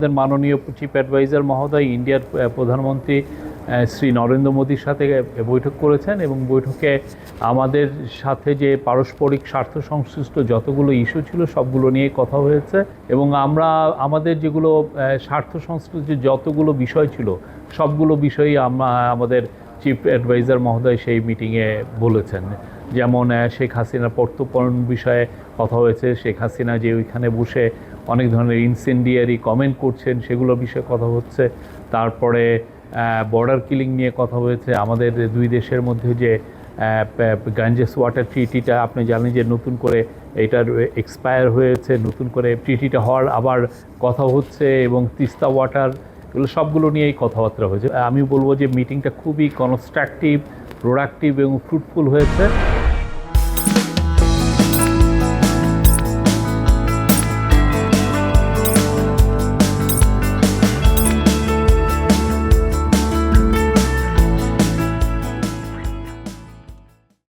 মাননীয় chief adviser মহোদয় ইন্ডিয়ার প্রধানমন্ত্রী শ্রী নরেন্দ্র মোদীর সাথে বৈঠক করেছেন এবং বৈঠকে আমাদের সাথে যে পারস্পরিক স্বার্থ সংশ্লিষ্ট যতগুলো ইস্যু ছিল সবগুলো নিয়ে কথা হয়েছে এবং আমরা আমাদের যেগুলো স্বার্থ সংশ্লিষ্ট যতগুলো বিষয় ছিল সবগুলো বিষয়ই আমাদের চিফ অ্যাডভাইজার মহোদয় সেই মিটিংয়ে বলেছেন। যেমন শেখ হাসিনার প্রত্যর্পণ বিষয়ে কথা হয়েছে, শেখ হাসিনা যে ওইখানে বসে অনেক ধরনের ইনসেন্ডিয়ারি কমেন্ট করছেন সেগুলো বিষয়ে কথা হচ্ছে। তারপরে বর্ডার কিলিং নিয়ে কথা হয়েছে। আমাদের দুই দেশের মধ্যে যে গাঞ্জেস ওয়াটার ট্রিটিটা আপনি জানেন যে নতুন করে এটার এক্সপায়ার হয়েছে, নতুন করে ট্রিটিটা হওয়ার আবার কথা হচ্ছে এবং তিস্তা ওয়াটার এগুলো সবগুলো নিয়েই কথাবার্তা হয়েছে। আমি বলবো যে মিটিংটা খুবই কনস্ট্রাকটিভ, প্রোডাক্টিভ এবং ফ্রুটফুল হয়েছে।